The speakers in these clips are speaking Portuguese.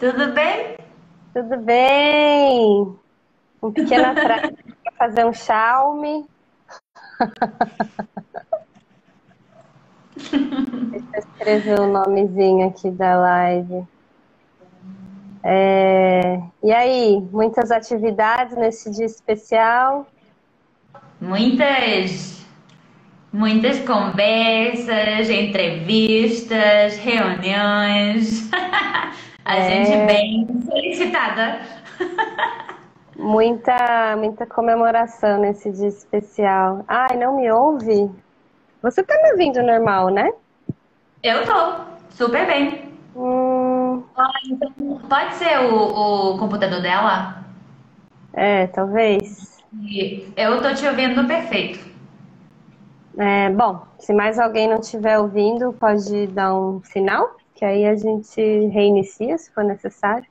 Tudo bem? Tudo bem? Um pequeno atraso para fazer um Xiaomi. Deixa eu escrever o nomezinho aqui da live. E aí, muitas atividades nesse dia especial? Muitas conversas, entrevistas, reuniões. A gente É, bem solicitada. muita comemoração nesse dia especial. Ai, não me ouve? Você tá me ouvindo normal, né? Eu tô super bem. Hum, Então, pode ser o computador dela? talvez. E eu tô te ouvindo perfeito. Bom, se mais alguém não estiver ouvindo, pode dar um sinal, que aí a gente reinicia se for necessário.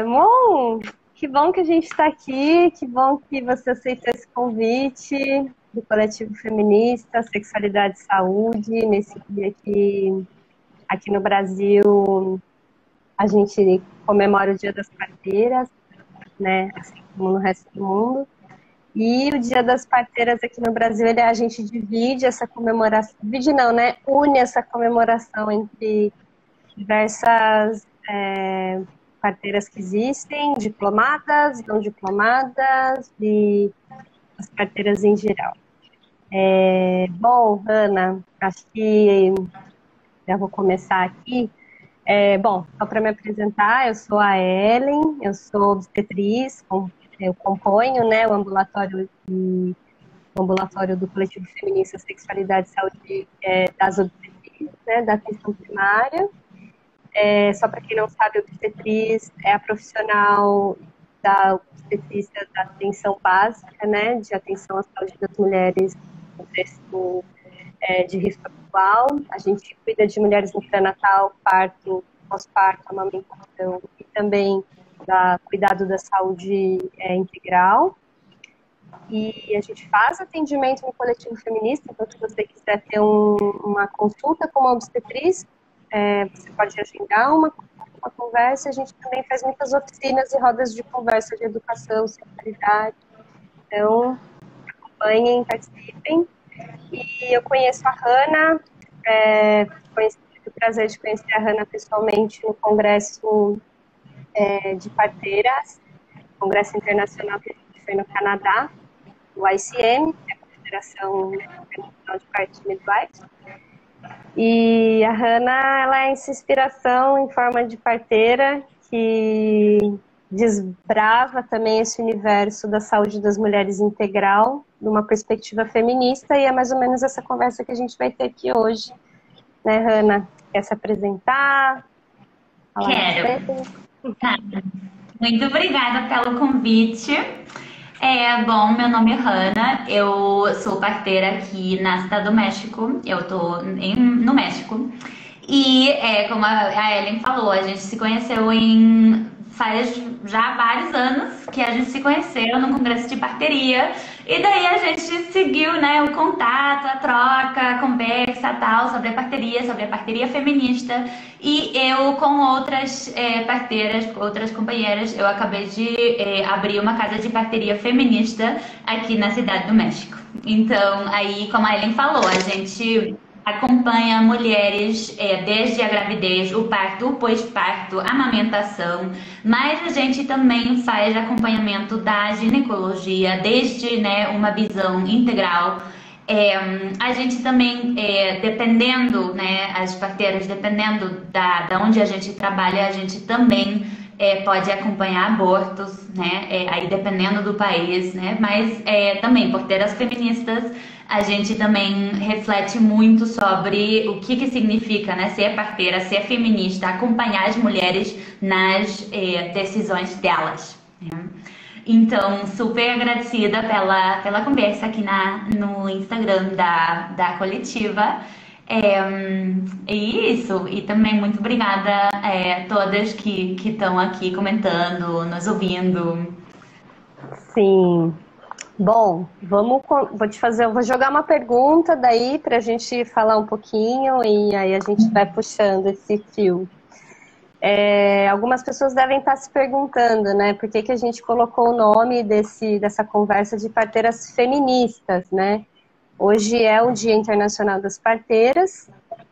Bom, que bom que a gente está aqui, que bom que você aceitou esse convite do Coletivo Feminista, Sexualidade e Saúde, nesse dia que aqui no Brasil a gente comemora o Dia das Parteiras, né, assim como no resto do mundo. E o Dia das Parteiras aqui no Brasil, a gente divide essa comemoração, divide não, né, une essa comemoração entre diversas parteiras que existem, diplomadas, não diplomadas e as parteiras em geral. Bom, Ana, acho que já vou começar aqui. Bom, só para me apresentar, eu sou a Ellen, eu sou obstetriz, eu componho, né, o ambulatório do Coletivo Feminista Sexualidade e Saúde das obstetrizes, né, da atenção primária. Só para quem não sabe, a obstetriz é a profissional da obstetrícia da atenção básica, né, de atenção à saúde das mulheres no contexto de risco atual. A gente cuida de mulheres no pré-natal, parto, pós-parto, amamentação e também cuidado da saúde integral. E a gente faz atendimento no coletivo feminista, então se você quiser ter uma consulta com uma obstetriz, você pode agendar uma conversa. A gente também faz muitas oficinas e rodas de conversa de educação, sexualidade. Então, acompanhem, participem. E eu conheço a Hannah, tive o prazer de conhecer a Hannah pessoalmente no Congresso de Parteiras, Congresso Internacional que a gente foi no Canadá, o ICM, que é a Confederação Internacional de Partos e Midwives. E a Hannah, ela é essa inspiração em forma de parteira que desbrava também esse universo da saúde das mulheres integral, numa perspectiva feminista, e é mais ou menos essa conversa que a gente vai ter aqui hoje. Né, Hannah? Quer se apresentar? Falar de Quero. você? Tá. Muito obrigada pelo convite. Bom, meu nome é Hanna, eu sou parteira aqui na Cidade do México, eu tô no México. E como a Ellen falou, a gente se conheceu faz já vários anos que a gente se conheceu no congresso de parteria. E daí a gente seguiu, né, o contato, a troca, a conversa, tal, sobre a parteria feminista. E eu com outras parteiras, outras companheiras, eu acabei de abrir uma casa de parteria feminista aqui na Cidade do México. Então, aí, como a Ellen falou, a gente acompanha mulheres desde a gravidez, o parto, o pós-parto, a amamentação, mas a gente também faz acompanhamento da ginecologia desde, né, uma visão integral. A gente também, dependendo, né, as parteiras, dependendo da onde a gente trabalha, a gente também pode acompanhar abortos, né, aí dependendo do país, né, mas também parteiras feministas, a gente também reflete muito sobre o que significa, né, ser parteira, ser feminista, acompanhar as mulheres nas decisões delas, né? Então, super agradecida pela conversa aqui no Instagram da coletiva. E isso, e também muito obrigada a todas que estão aqui comentando, nos ouvindo. Sim. Bom, vou jogar uma pergunta daí para a gente falar um pouquinho e aí a gente vai puxando esse fio. Algumas pessoas devem estar se perguntando, né, por que que a gente colocou o nome dessa conversa de parteiras feministas, né? Hoje é o Dia Internacional das Parteiras,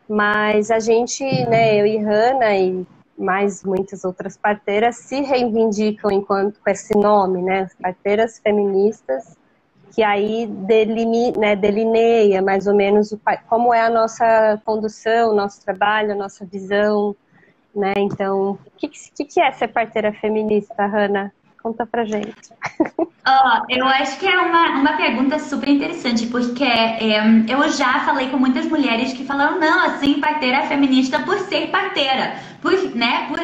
mas a gente, né, eu e Hanna e mais muitas outras parteiras se reivindicam com esse nome, né, as parteiras feministas, que aí delineia mais ou menos como é a nossa condução, nosso trabalho, a nossa visão, né? Então, o que é ser parteira feminista, Hanna? Conta pra gente. Eu acho que é uma pergunta super interessante, porque eu já falei com muitas mulheres que falaram, não, assim, parteira é feminista por ser parteira, por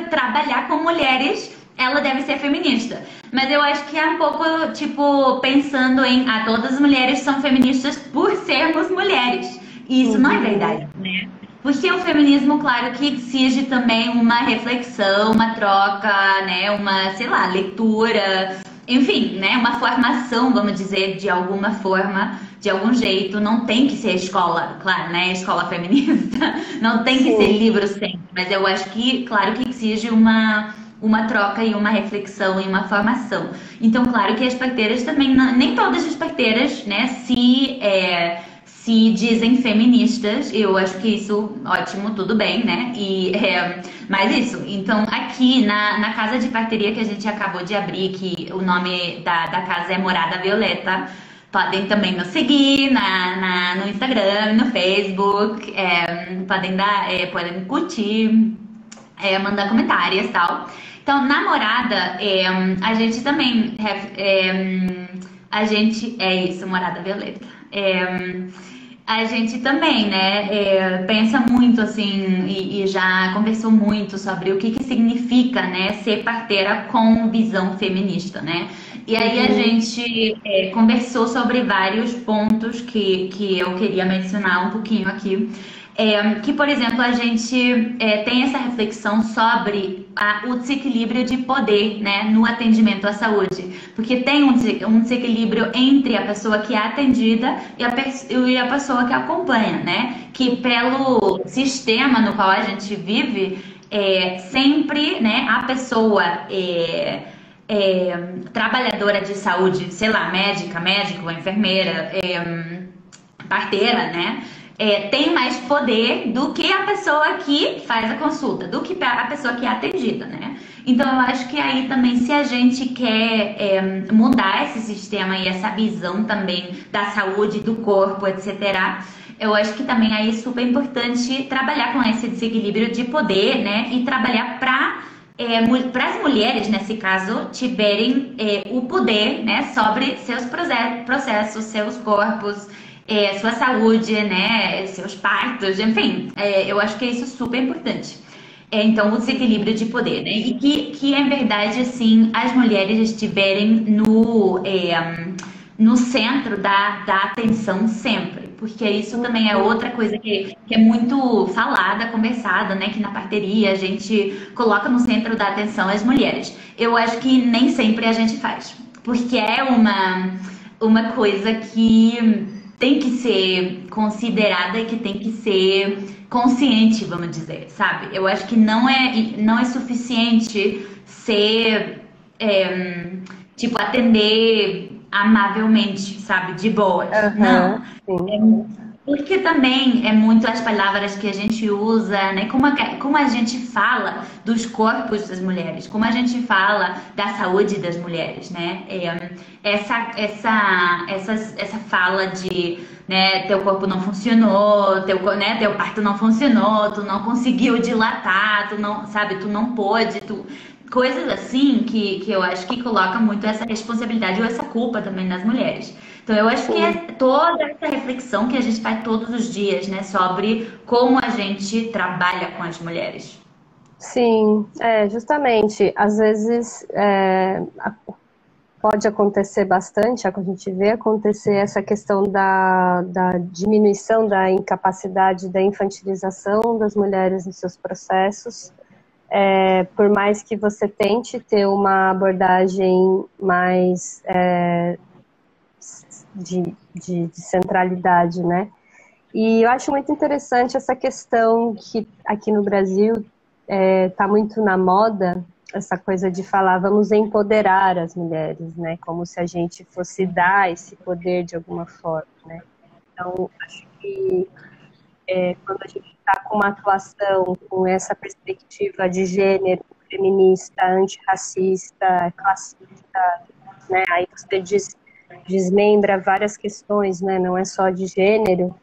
trabalhar com mulheres, ela deve ser feminista. Mas eu acho que é um pouco, tipo, pensando em, todas as mulheres são feministas por sermos mulheres. E isso não é verdade, né? Porque o feminismo, claro, que exige também uma reflexão, uma troca, né, uma, sei lá, leitura, enfim, né, uma formação, vamos dizer, de alguma forma, de algum jeito. Não tem que ser escola, claro, né, escola feminista, não tem que ser livro sempre, mas eu acho que, claro, que exige uma troca e uma reflexão e uma formação. Então, claro que as parteiras também, nem todas as parteiras, né, se dizem feministas. Eu acho que isso, ótimo, tudo bem, né? Mas isso, então aqui na casa de parteria que a gente acabou de abrir, que o nome da casa é Morada Violeta, podem também nos seguir no Instagram, no Facebook, podem curtir, mandar comentários e tal. Então, na Morada, a gente também, é isso, Morada Violeta. A gente também, né, pensa muito assim e já conversou muito sobre o que significa, né, ser parteira com visão feminista, né? E aí a gente conversou sobre vários pontos que eu queria mencionar um pouquinho aqui. Que, por exemplo, a gente tem essa reflexão sobre o desequilíbrio de poder, né, no atendimento à saúde. Porque tem um desequilíbrio entre a pessoa que é atendida e a pessoa que acompanha, né? Que pelo sistema no qual a gente vive, sempre, né, a pessoa trabalhadora de saúde, sei lá, médico, enfermeira, parteira, né? Tem mais poder do que a pessoa que faz a consulta, do que a pessoa que é atendida, né? Então eu acho que aí também, se a gente quer mudar esse sistema e essa visão também da saúde, do corpo, etc., eu acho que também aí é super importante trabalhar com esse desequilíbrio de poder, né? E trabalhar para as mulheres, nesse caso, tiverem o poder, né, sobre seus processos, seus corpos, sua saúde, né, seus partos, enfim, eu acho que isso é super importante. Então, o desequilíbrio de poder, né, e que em verdade, assim, as mulheres estiverem no centro da atenção sempre, porque isso também é outra coisa que é muito falada, conversada, né, que na parteria a gente coloca no centro da atenção as mulheres. Eu acho que nem sempre a gente faz, porque é uma coisa que tem que ser considerada e que tem que ser consciente, vamos dizer, sabe? Eu acho que não é suficiente ser, tipo, atender amavelmente, sabe? De boas. Não. Sim. Porque também é muito as palavras que a gente usa, né? Como a gente fala dos corpos das mulheres, como a gente fala da saúde das mulheres, né? Essa fala de, né, teu corpo não funcionou, teu parto não funcionou, tu não conseguiu dilatar, tu não, sabe, tu não pôde, coisas assim que eu acho que coloca muito essa responsabilidade ou essa culpa também nas mulheres. Então eu acho que é toda essa reflexão que a gente faz todos os dias, né, sobre como a gente trabalha com as mulheres. Sim, justamente. Às vezes pode acontecer bastante, a gente vê acontecer essa questão da diminuição da incapacidade, da infantilização das mulheres nos seus processos. Por mais que você tente ter uma abordagem mais de centralidade, né? E eu acho muito interessante essa questão que aqui no Brasil está muito na moda essa coisa de falar vamos empoderar as mulheres, né? Como se a gente fosse dar esse poder de alguma forma, né? Então, acho que quando a gente está com uma atuação com essa perspectiva de gênero, feminista, antirracista, classista, né? Aí você desmembra várias questões, né? Não é só de gênero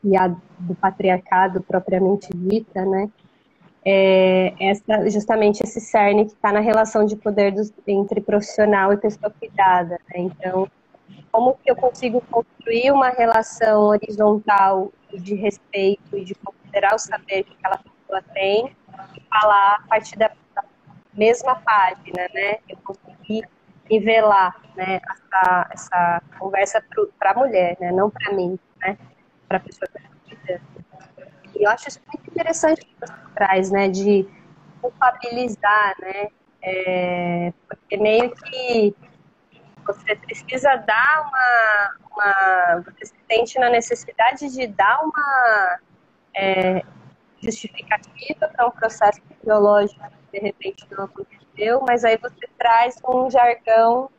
e a do patriarcado propriamente dita, né? Justamente esse cerne que está na relação de poder entre profissional e pessoa cuidada, né? Então, como que eu consigo construir uma relação horizontal de respeito e de considerar o saber que aquela pessoa tem e falar a partir da mesma página, né? Eu consegui nivelar, né, essa conversa para a mulher, né? Não para mim, né? Para a pessoa que eu estou cuidando. E eu acho isso muito interessante que você traz, né? De culpabilizar, né? Porque meio que você precisa dar você se sente na necessidade de dar uma justificativa para um processo biológico que de repente não aconteceu, mas aí você traz um jargão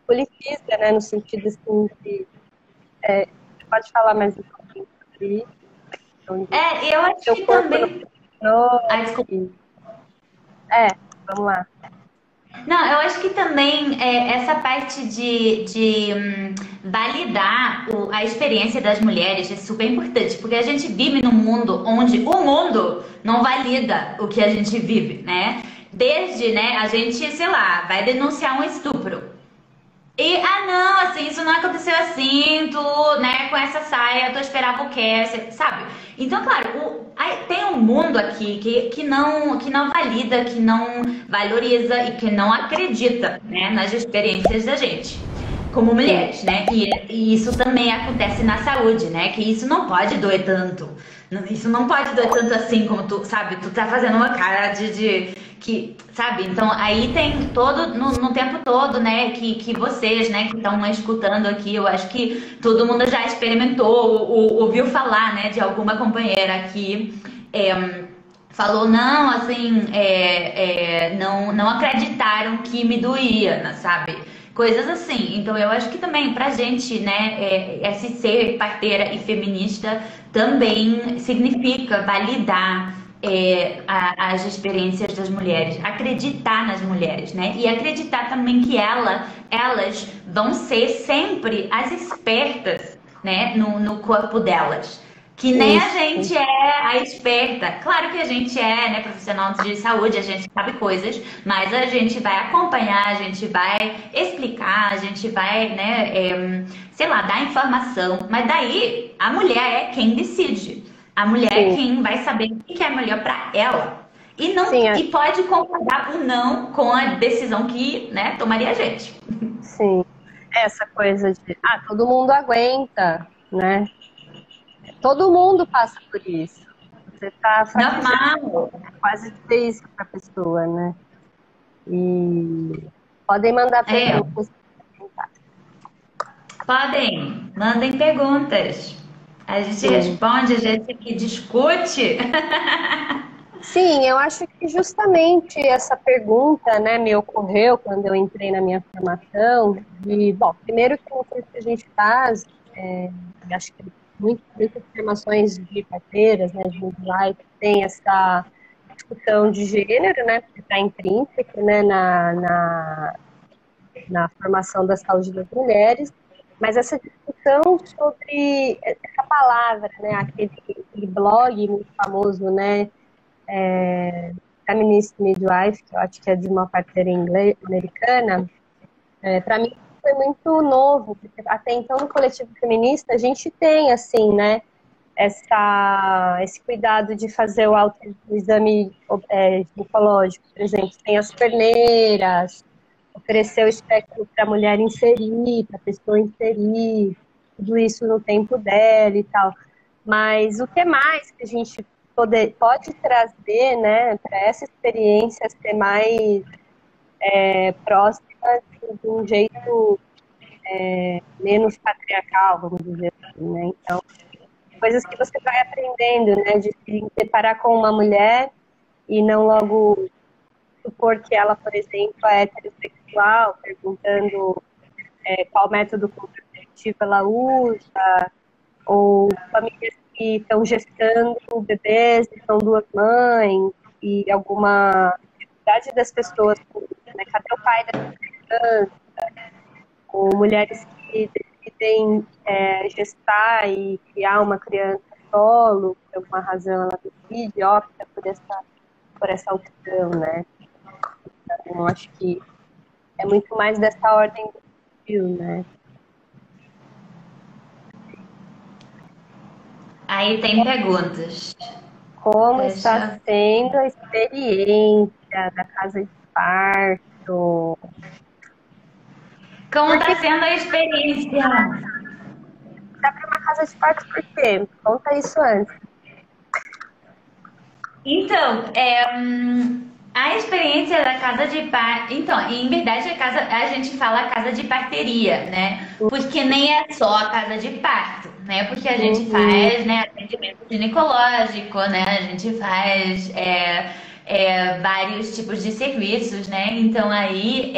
politista, né? No sentido assim de você pode falar mais um pouquinho sobre isso? Eu acho Seu que corpo não também. funcionou. Desculpa. Vamos lá. Não, eu acho que também essa parte de validar a experiência das mulheres é super importante, porque a gente vive num mundo onde o mundo não valida o que a gente vive, né? Desde, né, a gente, sei lá, vai denunciar um estupro. E, não, assim, isso não aconteceu assim, tu, né, com essa saia, tu esperava o quê, sabe? Então, claro, tem um mundo aqui que não valida, que não valoriza e que não acredita, né, nas experiências da gente, como Sim, mulheres, né? E isso também acontece na saúde, né? Que isso não pode doer tanto. Isso não pode doer tanto assim como tu, sabe? Tu tá fazendo uma cara que, sabe? Então aí tem todo, no tempo todo, né? Que vocês, né, que estão escutando aqui, eu acho que todo mundo já experimentou, ouviu falar, né, de alguma companheira que falou, não, assim, não acreditaram que me doía, né, sabe? Coisas assim. Então eu acho que também pra gente, né, esse ser parteira e feminista também significa validar as experiências das mulheres, acreditar nas mulheres, né? E acreditar também que elas vão ser sempre as espertas, né, no corpo delas. Que nem a isso. gente é a esperta. Claro que a gente é, né, profissional de saúde, a gente sabe coisas, mas a gente vai acompanhar, a gente vai explicar, a gente vai, né, sei lá, dar informação. Mas daí a mulher é quem decide. A mulher é Sim, quem vai saber o que é melhor para ela. E não, sim, e pode concordar ou não com a decisão que, né, tomaria a gente. sim. Essa coisa de, todo mundo aguenta, né? Todo mundo passa por isso. Você está Normal. quase dizer isso para a pessoa, né? E podem mandar É. perguntas. Podem, mandem perguntas. A gente Sim. responde, a gente que discute. Sim, eu acho que justamente essa pergunta, né, me ocorreu quando eu entrei na minha formação. Bom, primeiro que o curso que a gente faz, acho que muitas formações de carteiras, né, de midwife, tem essa discussão de gênero, né, porque está intrínseco, né, na formação da saúde das mulheres, mas essa discussão sobre essa palavra, né, aquele blog muito famoso, né, Feminist Midwife, que eu acho que é de uma parceira americana, para mim foi muito novo, porque até então no coletivo feminista a gente tem, assim, né, esse cuidado de fazer o exame ginecológico, por exemplo, tem as perneiras, oferecer o espectro para a mulher inserir, para a pessoa inserir, tudo isso no tempo dela e tal. Mas o que mais que a gente pode trazer, né, para essa experiência ser mais próxima de um jeito menos patriarcal, vamos dizer assim, né? Então, coisas que você vai aprendendo, né? De se deparar com uma mulher e não logo supor que ela, por exemplo, é heterossexual, perguntando qual método contraceptivo ela usa, ou famílias que estão gestando bebês e são duas mães, e alguma dificuldade das pessoas, né? Cadê o pai dessa criança? Ou mulheres que decidem gestar e criar uma criança solo, por alguma razão ela decide, opta por essa opção, né? Então, eu acho que é muito mais dessa ordem do perfil, né? Aí tem perguntas. Como está Deixa. sendo a experiência da casa de parto? Como Por está que sendo a experiência? dá para uma casa de parto por quê? Conta isso antes. Então, a experiência da casa de parto. Então, em verdade, a gente fala casa de parteria, né? Porque nem é só a casa de parto, né? Porque a gente Uhum, faz, né, atendimento ginecológico, né? A gente faz vários tipos de serviços, né? Então, aí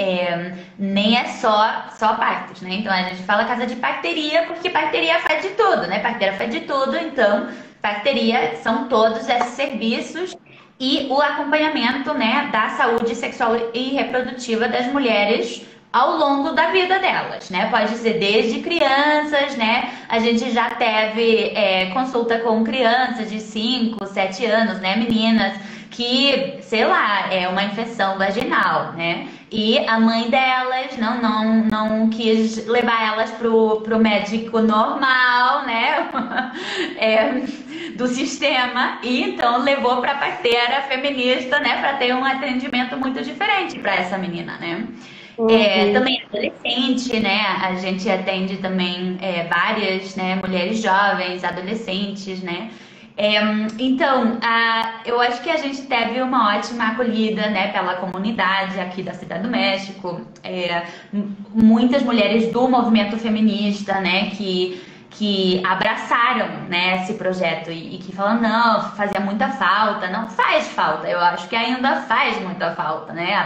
nem é só partos, né? Então, a gente fala casa de parteria porque parteria faz de tudo, né? Parteira faz de tudo, então. Parteria são todos esses serviços e o acompanhamento, né, da saúde sexual e reprodutiva das mulheres ao longo da vida delas, né? Pode ser desde crianças, né? A gente já teve consulta com crianças de 5, 7 anos, né? Meninas que, sei lá, é uma infecção vaginal, né? E a mãe delas não quis levar elas pro médico normal, né? Do sistema, e então levou para a parteira feminista, né? Para ter um atendimento muito diferente para essa menina, né? uhum, Também adolescente, né? A gente atende também várias, né, mulheres jovens, adolescentes, né? Então, eu acho que a gente teve uma ótima acolhida, né, pela comunidade aqui da Cidade do México. Muitas mulheres do movimento feminista, né, que abraçaram, né, esse projeto e que falam, não, fazia muita falta, não faz falta, eu acho que ainda faz muita falta, né, a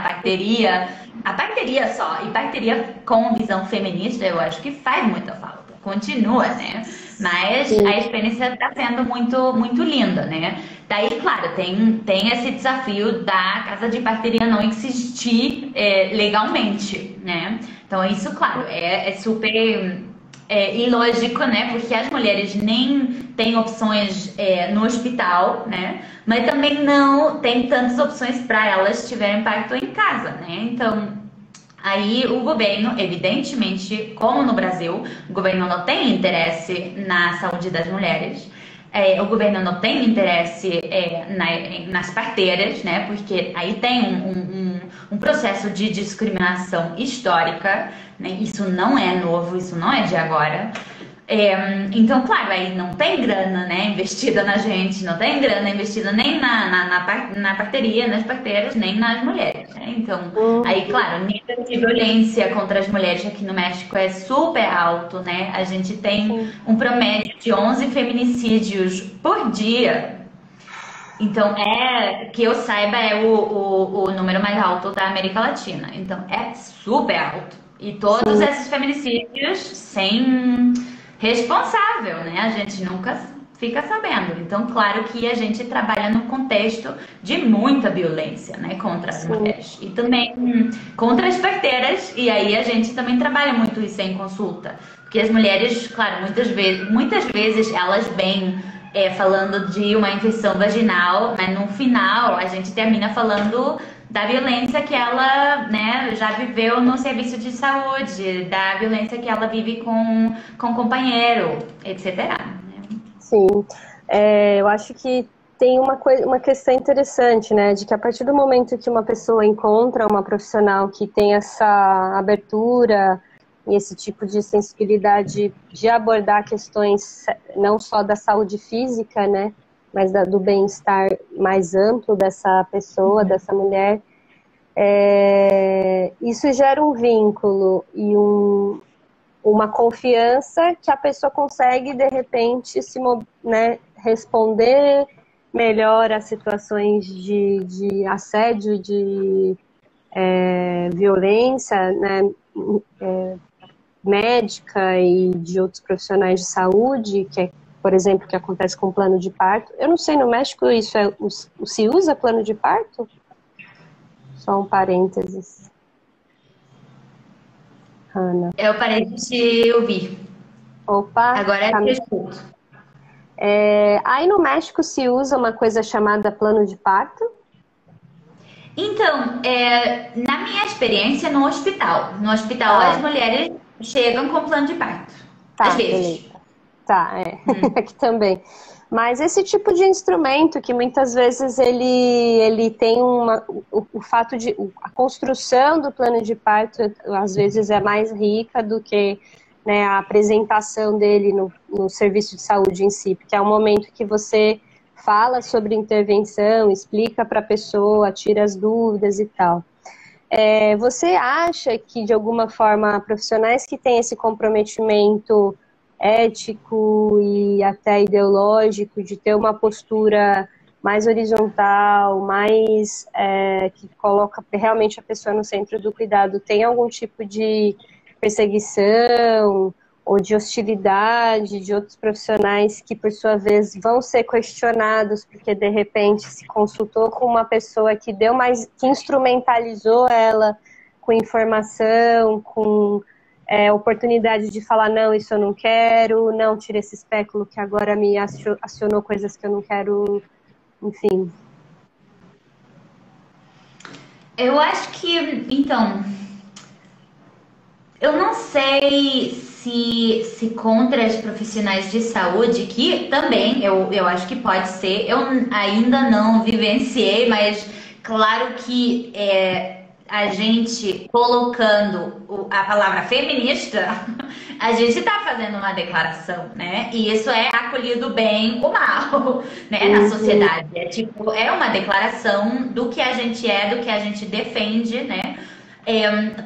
parteria só, e parteria com visão feminista, eu acho que faz muita falta, continua, né, mas sim, a experiência está sendo muito, muito linda, né. Daí, claro, tem esse desafio da casa de parteria não existir legalmente, né. Então, isso, claro, é super ilógico, né? Porque as mulheres nem têm opções no hospital, né? Mas também não tem tantas opções para elas tiverem parto em casa, né? Então, aí o governo, evidentemente, como no Brasil, o governo não tem interesse na saúde das mulheres. O governo não tem interesse nas parteiras, né? Porque aí tem um processo de discriminação histórica, né? Isso não é novo, isso não é de agora. Então, claro, aí não tem grana, né, investida na gente, não tem grana investida nem na parteria, nas parteiras, nem nas mulheres, né? Então, aí, uhum, claro, o nível de violência contra as mulheres aqui no México é super alto, né? A gente tem sim. um promédio de 11 feminicídios por dia. Então, que eu saiba, é o número mais alto da América Latina. Então, é super alto. E todos Sim, esses feminicídios sem responsável, né? A gente nunca fica sabendo. Então, claro que a gente trabalha no contexto de muita violência, né, contra as sim, mulheres. E também contra as parteiras, e aí a gente também trabalha muito isso em consulta. Porque as mulheres, claro, muitas vezes elas vêm falando de uma infecção vaginal, mas no final a gente termina falando da violência que ela, né, já viveu no serviço de saúde, da violência que ela vive com o companheiro, etc. sim. Eu acho que tem uma questão interessante, né, de que a partir do momento que uma pessoa encontra uma profissional que tem essa abertura e esse tipo de sensibilidade de abordar questões não só da saúde física, né, mas do bem-estar mais amplo dessa pessoa, dessa mulher, isso gera um vínculo e uma confiança que a pessoa consegue, de repente, né, responder melhor a situações de assédio, de violência, né, médica e de outros profissionais de saúde, que é, por exemplo, que acontece com plano de parto. Eu não sei, no México isso se usa plano de parto? Só um parênteses. Ana. Eu parei de te ouvir. Opa. Agora Tá eu escuto. Aí no México se usa uma coisa chamada plano de parto? Então, na minha experiência no hospital. No hospital as mulheres chegam com plano de parto. Às vezes. Beleza. Tá, aqui também. Mas esse tipo de instrumento que muitas vezes ele tem o fato de a construção do plano de parto às vezes é mais rica do que, né, a apresentação dele no serviço de saúde em si, porque é um momento que você fala sobre intervenção, explica para a pessoa, tira as dúvidas e tal. Você acha que, de alguma forma, profissionais que têm esse comprometimento ético e até ideológico de ter uma postura mais horizontal, mais que coloca realmente a pessoa no centro do cuidado, tem algum tipo de perseguição ou de hostilidade de outros profissionais que, por sua vez, vão ser questionados porque, de repente, se consultou com uma pessoa que que instrumentalizou ela com informação, com oportunidade de falar, não, isso eu não quero, não, tira esse espéculo que agora me acionou coisas que eu não quero, enfim. Eu acho que, então, eu não sei se contra os profissionais de saúde, que também eu acho que pode ser, eu ainda não vivenciei, mas claro que a gente colocando a palavra feminista, a gente está fazendo uma declaração, né? E isso é acolhido bem ou mal, né? Na sociedade. É uma declaração do que a gente do que a gente defende, né?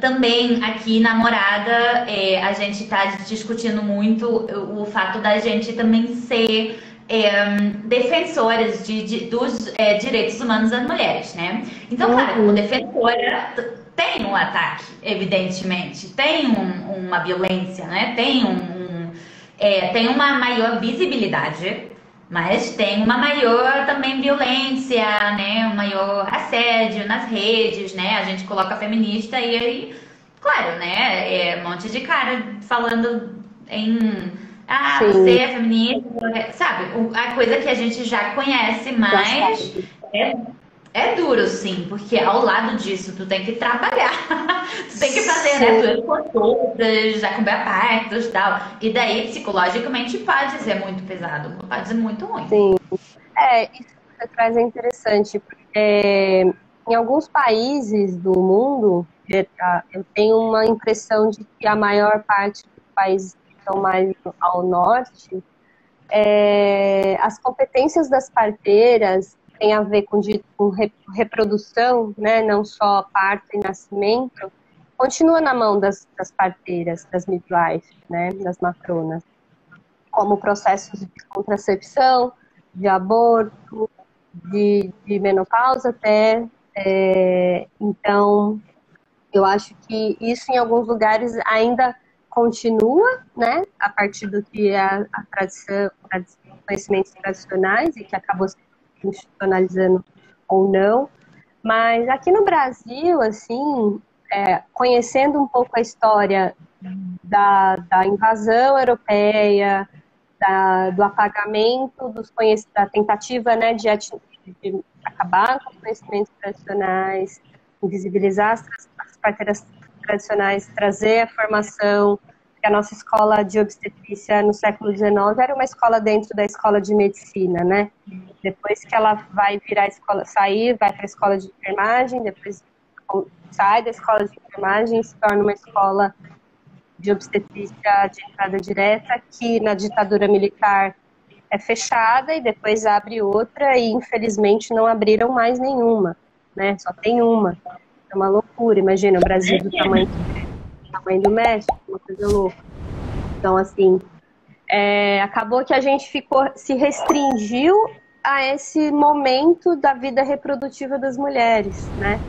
Também aqui na Morada a gente está discutindo muito o fato da gente também ser defensoras dos direitos humanos das mulheres, né? Então, claro, como defensora tem um ataque, evidentemente, tem uma violência, né? Tem uma maior visibilidade, mas tem uma maior também violência, né? Um maior assédio nas redes, né? A gente coloca feminista e aí, claro, né? Um monte de cara falando você é feminista, sabe? A coisa que a gente já conhece, mas é duro, sim, porque ao lado disso tu tem que trabalhar, tu tem que fazer, né, tuas consultas, acompanhar partos e tal, e daí psicologicamente pode ser muito pesado, pode ser muito ruim. Sim, isso que você traz é interessante, porque em alguns países do mundo, eu tenho uma impressão de que a maior parte dos países que estão mais ao norte, as competências das parteiras tem a ver com reprodução, né, não só parto e nascimento, continua na mão das parteiras, das midwives, né, das matronas, como processos de contracepção, de aborto, de menopausa até. Então, eu acho que isso em alguns lugares ainda continua, né, a partir do que é a tradição, conhecimentos tradicionais e que acabou se institucionalizando ou não, mas aqui no Brasil, assim, conhecendo um pouco a história da invasão europeia, do apagamento da tentativa, né, de acabar com os conhecimentos tradicionais, invisibilizar as parteiras tradicionais, trazer a formação. A nossa escola de obstetrícia no século XIX era uma escola dentro da escola de medicina, né? Depois que ela vai vai para a escola de enfermagem, depois sai da escola de enfermagem e se torna uma escola de obstetrícia de entrada direta, que na ditadura militar é fechada e depois abre outra e infelizmente não abriram mais nenhuma, né? Só tem uma. É uma loucura, imagina, o Brasil do tamanho do México, uma coisa louca. Então, assim, acabou que a gente se restringiu a esse momento da vida reprodutiva das mulheres, né?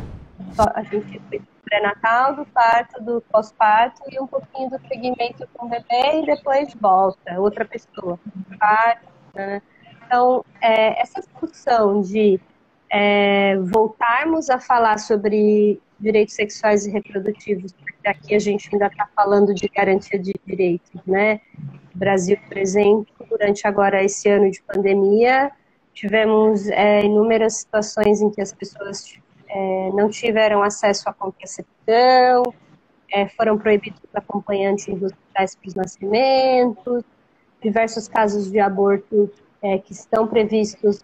A gente foi do pré-natal, do parto, do pós-parto e um pouquinho do segmento com o bebê e depois volta, outra pessoa. Parto, né? Então, essa discussão de voltarmos a falar sobre direitos sexuais e reprodutivos, porque aqui a gente ainda está falando de garantia de direitos, né? O Brasil, por exemplo, durante agora esse ano de pandemia, tivemos inúmeras situações em que as pessoas não tiveram acesso à contracepção, foram proibidos os acompanhantes nos hospitais para os nascimentos, diversos casos de aborto que estão previstos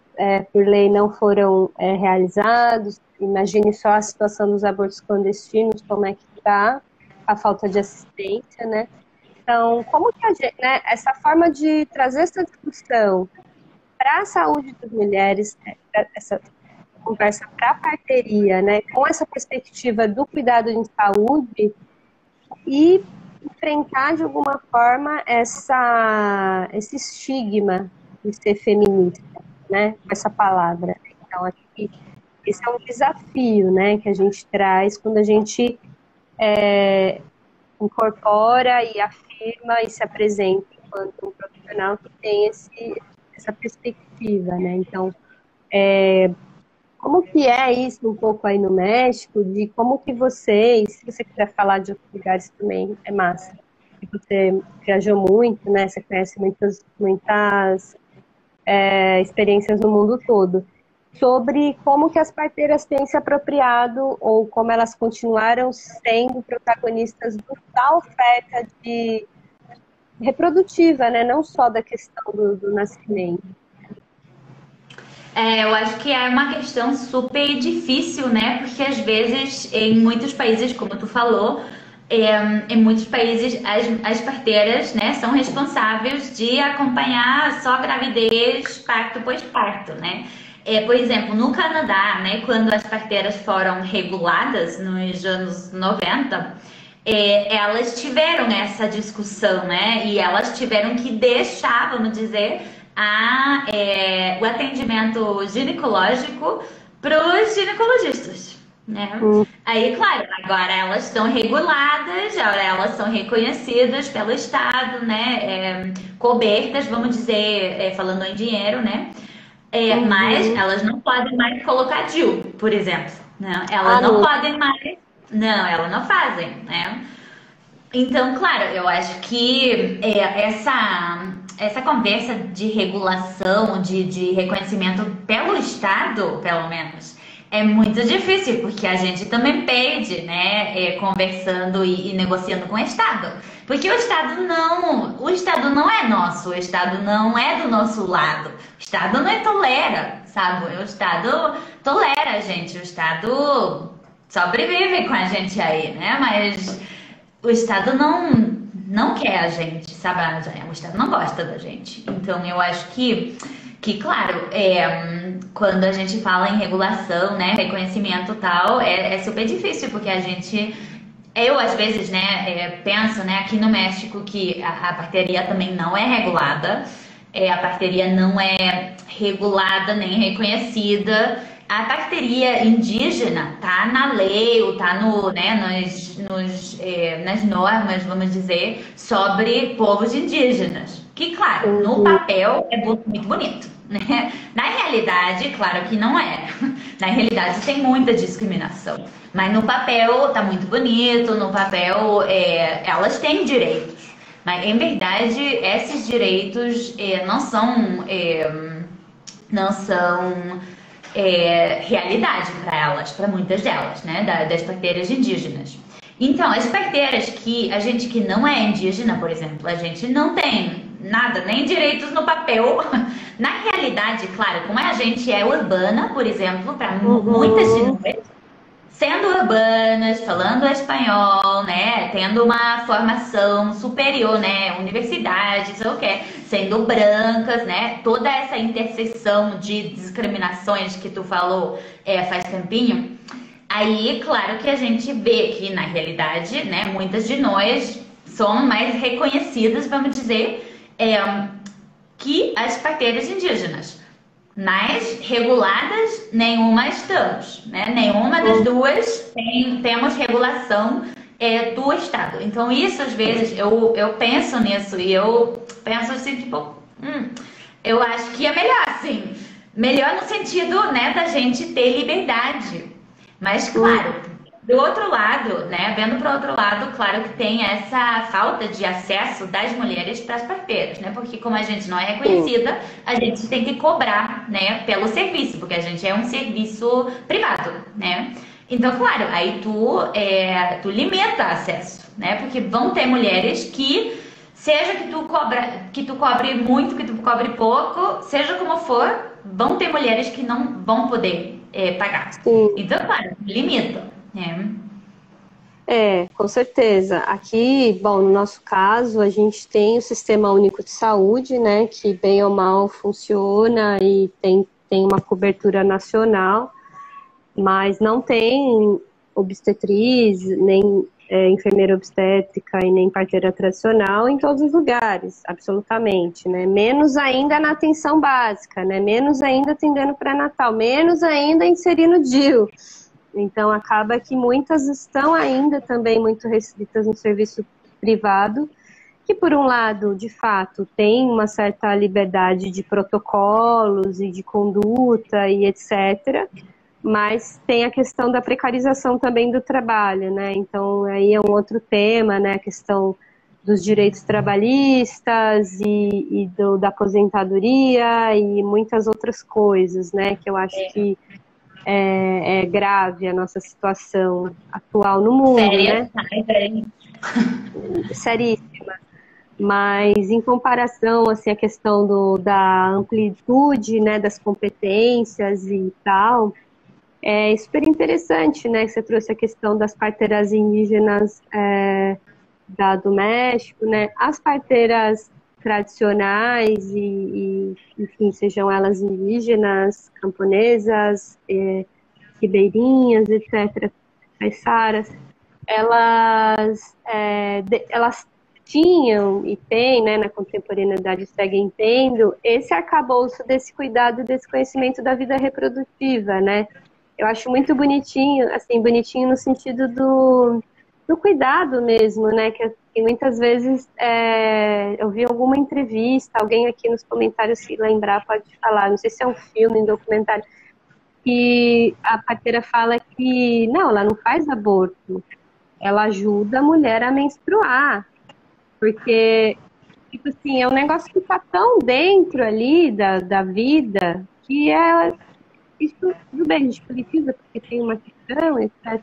por lei não foram realizados. Imagine só a situação dos abortos clandestinos, como é que está, a falta de assistência, né? Então, como que a gente, né, essa forma de trazer essa discussão para a saúde das mulheres, essa conversa para a parteria, né, com essa perspectiva do cuidado em saúde e enfrentar de alguma forma esse estigma de ser feminista, né, com essa palavra. Então, acho que esse é um desafio, né, que a gente traz quando a gente incorpora e afirma e se apresenta enquanto um profissional que tem essa perspectiva, né? Então, como que é isso um pouco aí no México, de como que vocês, se você quiser falar de outros lugares também, é massa, que você viajou muito, né? Você conhece muitas experiências no mundo todo, sobre como que as parteiras têm se apropriado ou como elas continuaram sendo protagonistas da oferta reprodutiva, né? Não só da questão do nascimento. Eu acho que é uma questão super difícil, né? Porque às vezes, em muitos países, como tu falou, em muitos países as parteiras, né, são responsáveis de acompanhar só gravidez, parto, pós-parto, né? Por exemplo, no Canadá, né, quando as parteiras foram reguladas nos anos 90, elas tiveram essa discussão, né? E elas tiveram que deixar, vamos dizer, o atendimento ginecológico para os ginecologistas, né? Aí, claro, agora elas estão reguladas, agora elas são reconhecidas pelo Estado, né? Cobertas, vamos dizer, falando em dinheiro, né? Mas elas não podem mais colocar DIU, por exemplo, né? Elas não podem mais, não, elas não fazem, né? Então, claro, eu acho que essa conversa de regulação, de reconhecimento pelo Estado, pelo menos, é muito difícil, porque a gente também perde, né, conversando e negociando com o Estado. Porque o Estado não é nosso, o Estado não é do nosso lado. O Estado não tolera, sabe? O Estado tolera a gente, o Estado sobrevive com a gente aí, né? Mas o Estado não quer a gente, sabe? O Estado não gosta da gente. Então, eu acho que claro, quando a gente fala em regulação, né, reconhecimento e tal, é super difícil, porque a gente... Eu, às vezes, né, penso, né, aqui no México que a parteria também não é regulada, a parteria não é regulada nem reconhecida. A parteria indígena tá na lei, ou tá nas normas, vamos dizer, sobre povos indígenas. Que, claro, no papel é muito bonito, né? Na realidade, claro que não é. Na realidade tem muita discriminação. Mas no papel tá muito bonito, no papel elas têm direitos. Mas, em verdade, esses direitos não são realidade para elas, para muitas delas, né, das parteiras indígenas. Então, as parteiras a gente que não é indígena, por exemplo, a gente não tem nada, nem direitos no papel. Na realidade, claro, como a gente é urbana, por exemplo, para muitas de nós, sendo urbanas, falando espanhol, né, tendo uma formação superior, né, universidades, ou que sendo brancas, né, toda essa interseção de discriminações que tu falou faz tempinho, aí, claro que a gente vê que, na realidade, né, muitas de nós são mais reconhecidas, vamos dizer, que as parteiras indígenas. Mas reguladas, nenhuma estamos, né? Nenhuma das duas temos regulação do Estado. Então, isso, às vezes, eu penso nisso e eu penso assim, tipo, eu acho que é melhor, assim. Melhor no sentido, né, da gente ter liberdade. Mas, claro, do outro lado, né, vendo para o outro lado, claro que tem essa falta de acesso das mulheres para as parteiras, né? Porque como a gente não é reconhecida, a gente tem que cobrar, né, pelo serviço, porque a gente é um serviço privado, né? Então, claro, aí tu limita acesso, né? Porque vão ter mulheres que, seja que tu cobre muito, que tu cobre pouco, seja como for, vão ter mulheres que não vão poder pagar. Então, claro, limita. Com certeza. Aqui, bom, no nosso caso, a gente tem o Sistema Único de Saúde, né, que bem ou mal funciona e tem uma cobertura nacional, mas não tem obstetriz, nem enfermeira obstétrica e nem parteira tradicional em todos os lugares, absolutamente, né? Menos ainda na atenção básica, né? Menos ainda atendendo pré-natal, menos ainda inserindo DIU. Então, acaba que muitas estão ainda também muito restritas no serviço privado, que, por um lado, de fato, tem uma certa liberdade de protocolos e de conduta e etc., mas tem a questão da precarização também do trabalho, né? Então, aí é um outro tema, né? A questão dos direitos trabalhistas e da aposentadoria e muitas outras coisas, né? Que eu acho que é grave a nossa situação atual no mundo, né? Seríssima. Mas em comparação, assim, a questão da amplitude, né, das competências e tal, é super interessante, né, que você trouxe a questão das parteiras indígenas do México, né, as parteiras tradicionais enfim, sejam elas indígenas, camponesas, ribeirinhas, etc., caiçaras, elas tinham e têm, né, na contemporaneidade seguem tendo, esse arcabouço desse cuidado e desse conhecimento da vida reprodutiva, né? Eu acho muito bonitinho, assim, bonitinho no sentido do cuidado mesmo, né? Que muitas vezes eu vi alguma entrevista, alguém aqui nos comentários, se lembrar, pode falar, não sei se é um filme, um documentário, que a parteira fala que, não, ela não faz aborto, ela ajuda a mulher a menstruar, porque, tipo assim, é um negócio que tá tão dentro ali da vida, que isso tudo bem, a gente politiza porque tem uma questão, etc.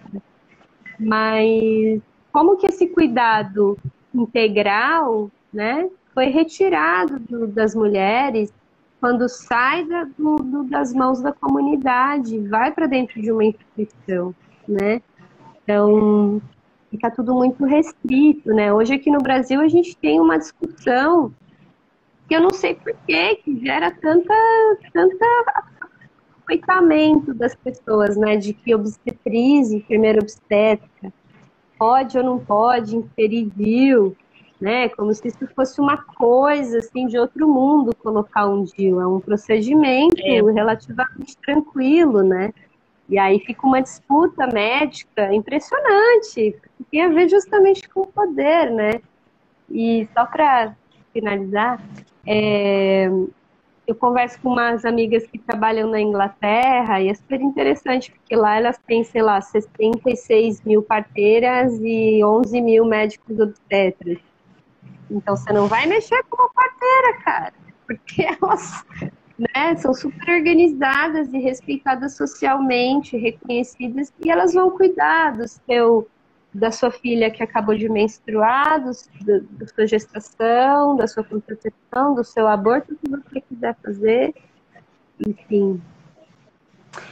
Mas como que esse cuidado integral, né, foi retirado das mulheres quando sai das mãos da comunidade, vai para dentro de uma instituição, né? Então, fica tudo muito restrito, né? Hoje aqui no Brasil a gente tem uma discussão que eu não sei por que gera tanta aproveitamento das pessoas, né? De que obstetriz, enfermeira obstétrica, pode ou não pode inserir DIU, né? Como se isso fosse uma coisa, assim, de outro mundo colocar um DIU. É um procedimento relativamente tranquilo, né? E aí fica uma disputa médica impressionante, que tem a ver justamente com o poder, né? E só para finalizar, eu converso com umas amigas que trabalham na Inglaterra e é super interessante, porque lá elas têm, sei lá, 66 mil parteiras e 11 mil médicos obstetras. Então você não vai mexer com uma parteira, cara, porque elas, né, são super organizadas e respeitadas socialmente, reconhecidas, e elas vão cuidar da sua filha que acabou de menstruar, da sua gestação, da sua contracepção, do seu aborto, o que você quiser fazer, enfim.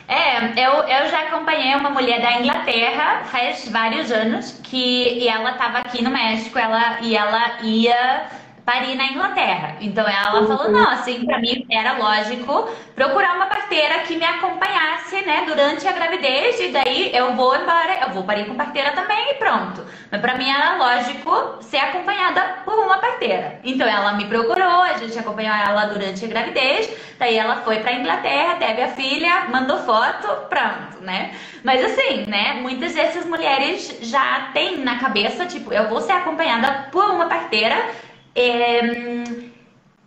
Eu já acompanhei uma mulher da Inglaterra faz vários anos e ela estava aqui no México, ela ia parir na Inglaterra. Então ela falou, não, assim, pra mim era lógico procurar uma parteira que me acompanhasse, né, durante a gravidez, e daí eu vou embora, eu vou parir com parteira também e pronto. Mas pra mim era lógico ser acompanhada por uma parteira. Então ela me procurou, a gente acompanhou ela durante a gravidez, daí ela foi pra Inglaterra, teve a filha, mandou foto, pronto, né? Mas assim, né, muitas dessas mulheres já têm na cabeça, tipo, eu vou ser acompanhada por uma parteira,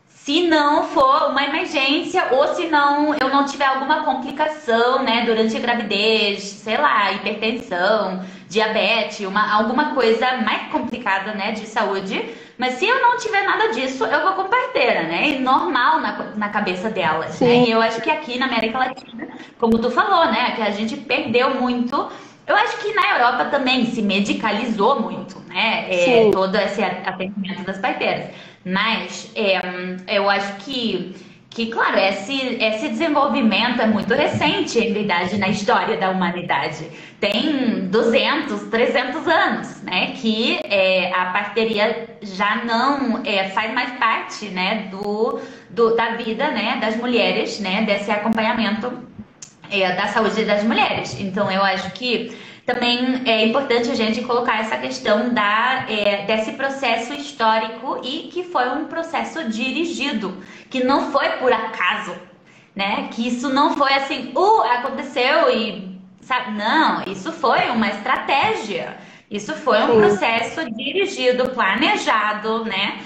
se não for uma emergência ou se não eu não tiver alguma complicação, né, durante a gravidez, sei lá, hipertensão, diabetes, alguma coisa mais complicada, né, de saúde. Mas se eu não tiver nada disso, eu vou com parteira, né? E normal na cabeça delas, né? E eu acho que aqui na América Latina, como tu falou, né, que a gente perdeu muito. Eu acho que na Europa também se medicalizou muito, né? Todo esse atendimento das parteiras. Mas eu acho que, claro, esse desenvolvimento é muito recente, em verdade, na história da humanidade. Tem 200, 300 anos, né? Que a parteria já não faz mais parte, né, da vida, né, das mulheres, né? Desse acompanhamento da saúde das mulheres. Então, eu acho que também é importante a gente colocar essa questão desse processo histórico e que foi um processo dirigido, que não foi por acaso, né? Que isso não foi assim, aconteceu e, sabe? Não, isso foi uma estratégia. Isso foi um processo dirigido, planejado, né?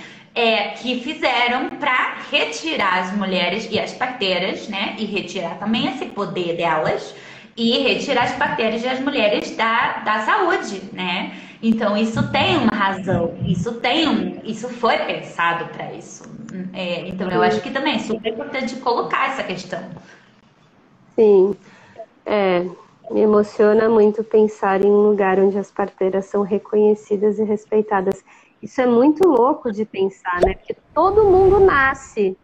Que fizeram para retirar as mulheres e as parteiras, né? E retirar também esse poder delas e retirar as parteiras e as mulheres da saúde, né? Então isso tem uma razão, isso foi pensado para isso. Então eu acho que também é super importante colocar essa questão. Sim, me emociona muito pensar em um lugar onde as parteiras são reconhecidas e respeitadas. Isso é muito louco de pensar, né? Porque todo mundo nasce.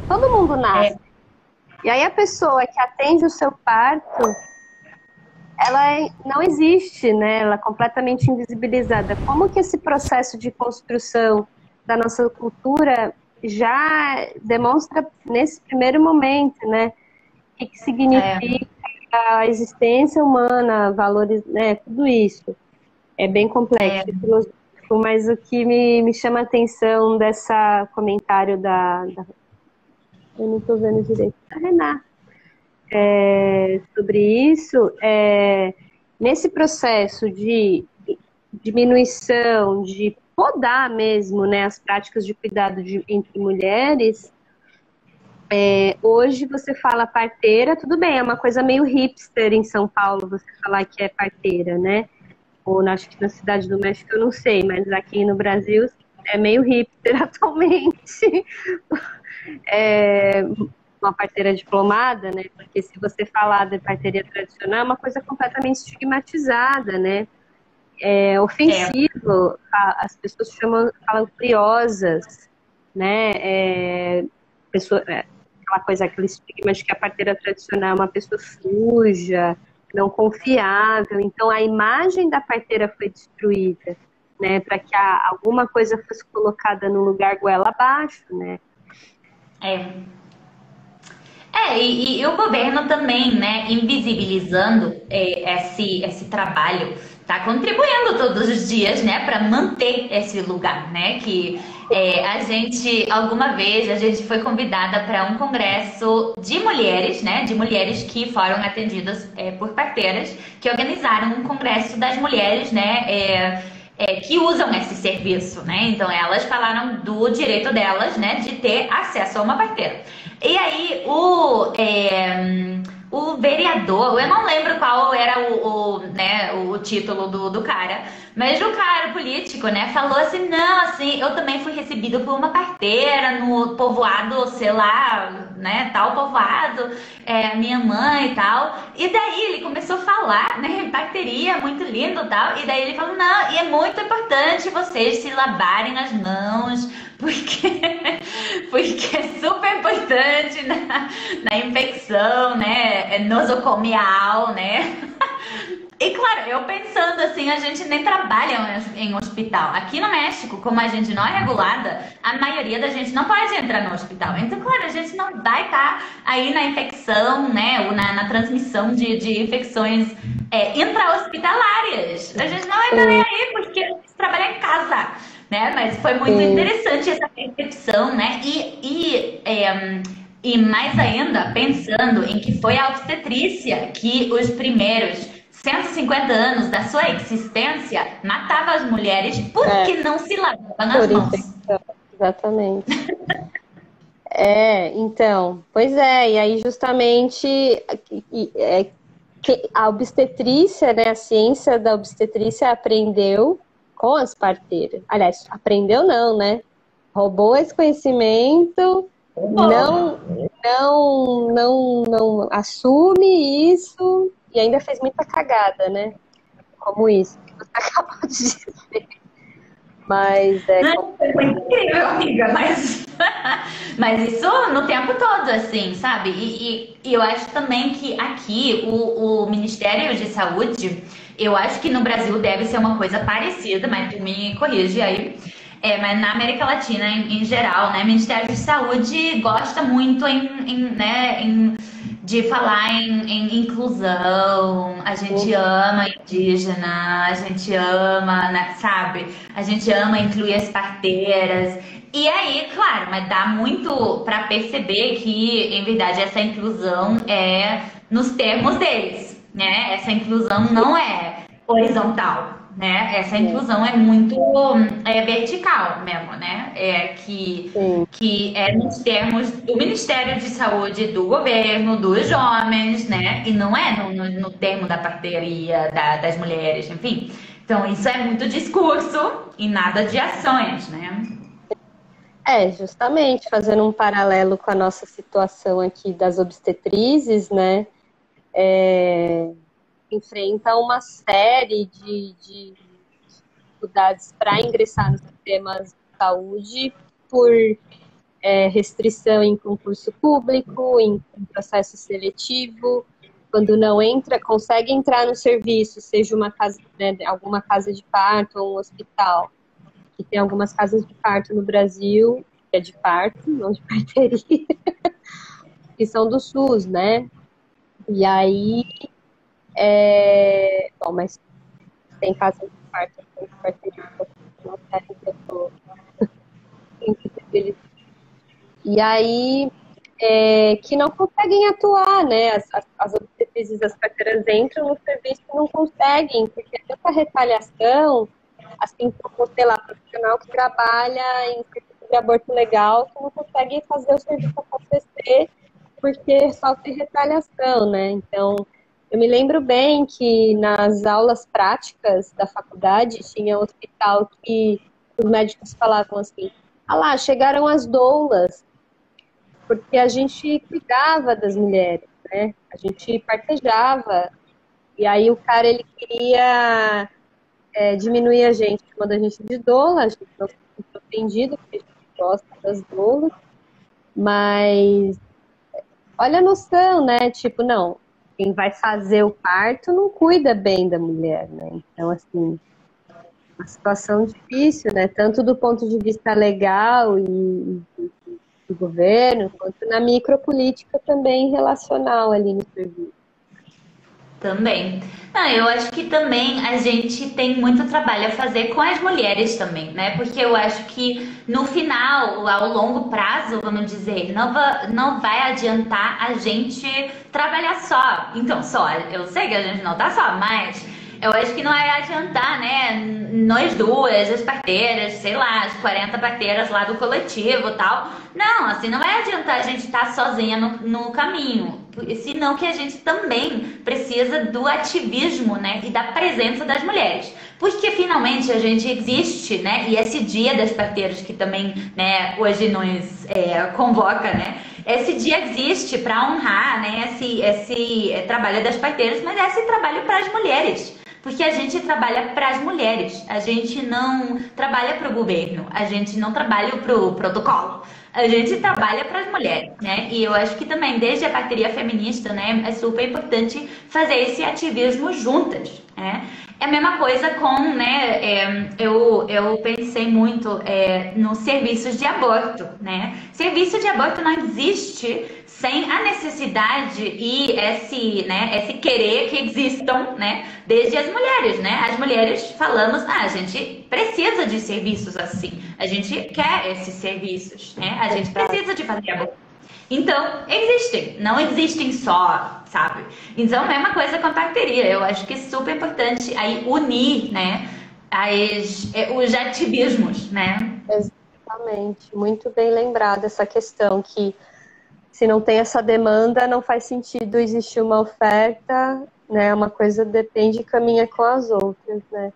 Todo mundo nasce. E aí a pessoa que atende o seu parto, ela não existe, né? Ela é completamente invisibilizada. Como que esse processo de construção da nossa cultura já demonstra nesse primeiro momento, né? O que significa a existência humana, valores, né? Tudo isso. É bem complexo e filosófico, mas o que me chama a atenção dessa comentário eu não estou vendo direito, da Renata, sobre isso, nesse processo de diminuição, de podar mesmo, né, as práticas de cuidado entre mulheres, hoje você fala parteira, tudo bem, é uma coisa meio hipster em São Paulo você falar que é parteira, né? Ou acho que na Cidade do México eu não sei, mas aqui no Brasil é meio hipster atualmente. Uma parteira diplomada, né? Porque se você falar de parteria tradicional é uma coisa completamente estigmatizada, né? É ofensivo, as pessoas falam criosas, né? Aquela coisa, aquele estigma de que a parteira tradicional é uma pessoa suja, não confiável. Então a imagem da parteira foi destruída, né, para que alguma coisa fosse colocada no lugar goela abaixo, né? E o governo também, né, invisibilizando esse trabalho, está contribuindo todos os dias, né, para manter esse lugar, né, que alguma vez a gente foi convidada para um congresso de mulheres, né, de mulheres que foram atendidas por parteiras, que organizaram um congresso das mulheres, né, que usam esse serviço, né? Então elas falaram do direito delas, né, de ter acesso a uma parteira. E aí o vereador, eu não lembro qual era o título do cara, mas o cara político, né, falou assim, não, assim, eu também fui recebido por uma parteira no povoado, sei lá, né, tal povoado, minha mãe e tal. E daí ele começou a falar, né, parteria, muito lindo e tal. E daí ele falou, não, e é muito importante vocês se lavarem as mãos, porque é super importante na infecção, né, nosocomial, né. E claro, eu pensando assim, a gente nem trabalha em hospital. Aqui no México, como a gente não é regulada, a maioria da gente não pode entrar no hospital. Então, claro, a gente não vai estar aí na infecção, né? Ou na transmissão de infecções intra-hospitalares. A gente não vai estar nem Sim, aí, porque a gente trabalha em casa, né? Mas foi muito sim. interessante essa percepção, né? E mais ainda, pensando em que foi a obstetrícia que os primeiros 150 anos da sua existência matava as mulheres É, porque não se lavavam as por mãos. infecção, exatamente. Então, pois é, e aí justamente que a obstetrícia, né, a ciência da obstetrícia aprendeu com as parteiras. Aliás, aprendeu não, né? Roubou esse conhecimento, não, não assume isso e ainda fez muita cagada, né? Como isso que você acabou de dizer. Mas é Não, foi incrível, amiga, mas isso no tempo todo, assim, sabe? E eu acho também que aqui o Ministério de Saúde, eu acho que no Brasil deve ser uma coisa parecida, mas tu me corrige aí. Mas na América Latina, em geral, né, o Ministério de Saúde gosta muito de falar em inclusão, a gente ama indígena, a gente ama, né, sabe? A gente ama incluir as parteiras. E aí, claro, mas dá muito para perceber que, em verdade, essa inclusão é nos termos deles, né? Essa inclusão não é horizontal, né? Essa inclusão é muito vertical mesmo, né? sim. Que é nos termos do Ministério de Saúde, do governo, dos homens, né? E não é no termo da parteria, das mulheres, enfim. Então, isso é muito discurso e nada de ações, né? Justamente fazendo um paralelo com a nossa situação aqui das obstetrizes, né? Enfrenta uma série de dificuldades para ingressar nos sistemas de saúde por restrição em concurso público, em processo seletivo, quando não entra, consegue entrar no serviço, seja uma casa, né, alguma casa de parto ou um hospital, que tem algumas casas de parto no Brasil, que é de parto, não de parteria, que são do SUS, né? E aí, bom, mas tem casas de parto, tem de parteria, não querem que eu tô e aí, que não conseguem atuar, né? As obstetrizes, as parteiras entram no serviço e não conseguem, porque é tanta retaliação, assim como, sei lá, profissional que trabalha em serviço de aborto legal, que não consegue fazer o serviço acontecer, porque sofre retaliação, né? Então, eu me lembro bem que nas aulas práticas da faculdade tinha um hospital que os médicos falavam assim, ah lá, chegaram as doulas, porque a gente cuidava das mulheres, né? A gente partejava. E aí o cara, ele queria diminuir a gente, chamando a gente de doula, a gente não se sente ofendido, porque a gente gosta das doulas, mas olha a noção, né? Tipo, não, quem vai fazer o parto não cuida bem da mulher, né? Então, assim, uma situação difícil, né? Tanto do ponto de vista legal e do governo, quanto na micropolítica também relacional ali no serviço. Também. Não, eu acho que também a gente tem muito trabalho a fazer com as mulheres também, né? Porque eu acho que no final, ao longo prazo, vamos dizer, não vai adiantar a gente trabalhar só. Então, só, eu sei que a gente não tá só, mas eu acho que não vai adiantar, né? Nós duas, as parteiras, sei lá, as 40 parteiras lá do coletivo e tal. Não, assim, não vai adiantar a gente estar sozinha no caminho. Senão que a gente também precisa do ativismo, né? E da presença das mulheres. Porque finalmente a gente existe, né? E esse dia das parteiras que também, né, hoje nos convoca, né? Esse dia existe para honrar, né, esse trabalho das parteiras, mas esse trabalho para as mulheres. Porque a gente trabalha para as mulheres, a gente não trabalha para o governo, a gente não trabalha para o protocolo, A gente trabalha para as mulheres, né? E eu acho que também, desde a parceria feminista, né, é super importante fazer esse ativismo juntas, né? É a mesma coisa com, né, eu pensei muito nos serviços de aborto, né? Serviço de aborto não existe sem a necessidade e esse querer que existam, né, desde as mulheres, né? As mulheres falamos, a gente precisa de serviços assim, a gente quer esses serviços, né? A gente precisa de fazer aborto. Então, existem, não existem só, sabe? Então, mesma coisa com a parceria. Eu acho que é super importante aí unir, né, os ativismos, né? Exatamente. Muito bem lembrada essa questão que se não tem essa demanda, não faz sentido existir uma oferta, né? Uma coisa depende e caminha com as outras, né?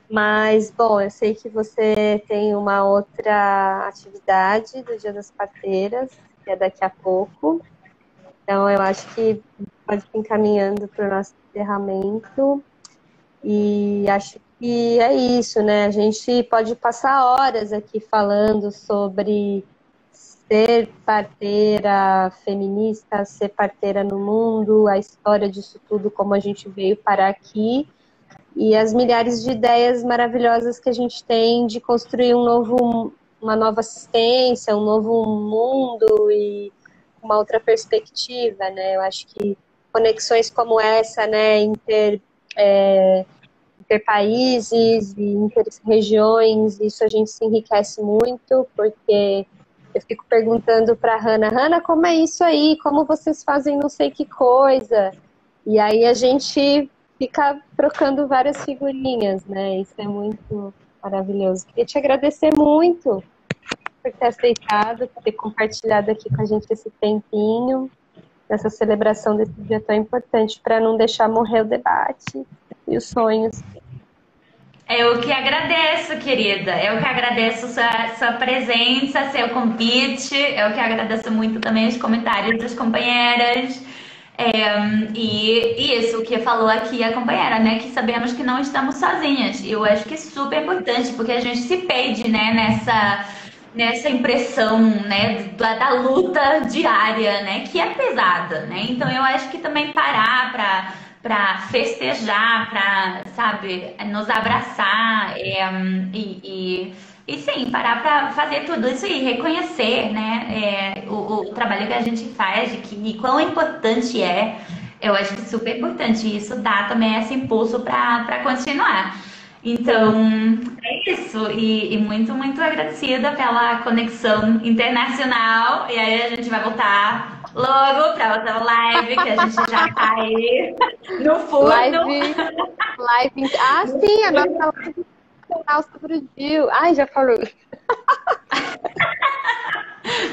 Mas, bom, eu sei que você tem uma outra atividade do Dia das Parteiras, que é daqui a pouco. Então, eu acho que pode ir encaminhando para o nosso encerramento. E acho que é isso, né? A gente pode passar horas aqui falando sobre ser parteira feminista, ser parteira no mundo, a história disso tudo, como a gente veio parar aqui. E as milhares de ideias maravilhosas que a gente tem de construir uma nova assistência, um novo mundo e uma outra perspectiva, né? Eu acho que conexões como essa, né, inter países e inter regiões, isso a gente se enriquece muito, porque eu fico perguntando para a Hannah, como é isso aí? Como vocês fazem não sei que coisa? E aí a gente fica trocando várias figurinhas, né? Isso é muito maravilhoso. Queria te agradecer muito por ter aceitado, por ter compartilhado aqui com a gente esse tempinho, nessa celebração desse dia tão importante, para não deixar morrer o debate e os sonhos. Eu que agradeço, querida. Eu que agradeço sua presença, seu convite. Eu que agradeço muito também os comentários das companheiras. E isso que falou aqui a companheira, né? Que sabemos que não estamos sozinhas. Eu acho que é super importante, porque a gente se perde, né, nessa impressão, né, da luta diária, né, que é pesada, né? Então eu acho que também parar para festejar, para, sabe, nos abraçar e sim, parar para fazer tudo isso e reconhecer, né, o trabalho que a gente faz e quão importante é. Eu acho que é super importante. E isso dá também esse impulso para continuar. Então, é isso. E muito, muito agradecida pela conexão internacional. E aí a gente vai voltar logo para outra live, que a gente já tá aí no fundo. Live. Ah, sim, a nossa live sobre o Gil. Ai, já falou.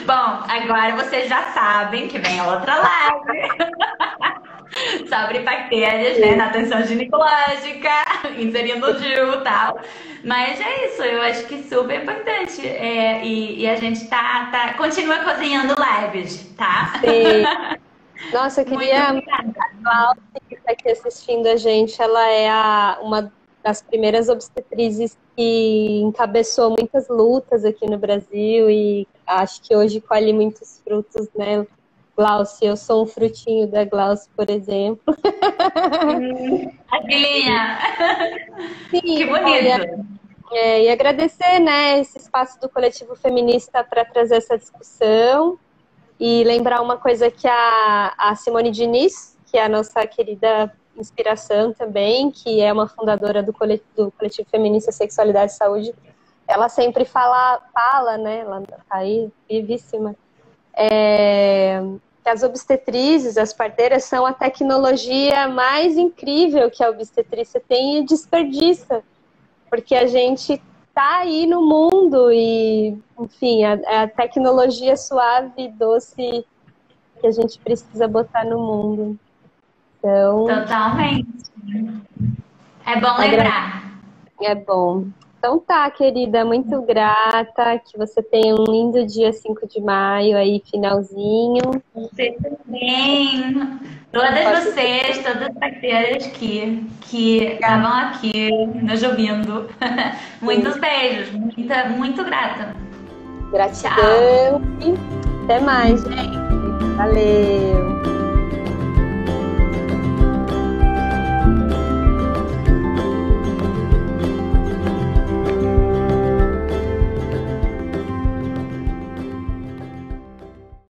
Bom, agora vocês já sabem que vem outra live sobre bactérias, né, na atenção ginecológica, inserindo o DIU e tal. Mas é isso, eu acho que super importante. E a gente continua cozinhando lives, tá? Sim. Nossa, eu queria... A Glaucia, que está aqui assistindo a gente, ela é uma das primeiras obstetrizes que encabeçou muitas lutas aqui no Brasil e acho que hoje colhe muitos frutos, né, Glaucia? Eu sou um frutinho da Glaucia, por exemplo. A filhinha! Sim, que bonito! E agradecer, né, esse espaço do Coletivo Feminista para trazer essa discussão e lembrar uma coisa que a Simone Diniz, que é a nossa querida inspiração também, que é uma fundadora do Coletivo Feminista Sexualidade e Saúde, ela sempre fala, né, ela tá aí, vivíssima, que as obstetrizes, as parteiras, são a tecnologia mais incrível que a obstetrícia tem e desperdiça, porque a gente tá aí no mundo e, enfim, a tecnologia suave e doce que a gente precisa botar no mundo. Então, totalmente. É bom lembrar. É bom. Então tá, querida, muito grata, que você tenha um lindo dia 5 de maio aí, finalzinho. Você também. Todas as parceiras que estavam aqui nos ouvindo. Muitos beijos, muito grata. Gratidão e até mais, gente. Valeu!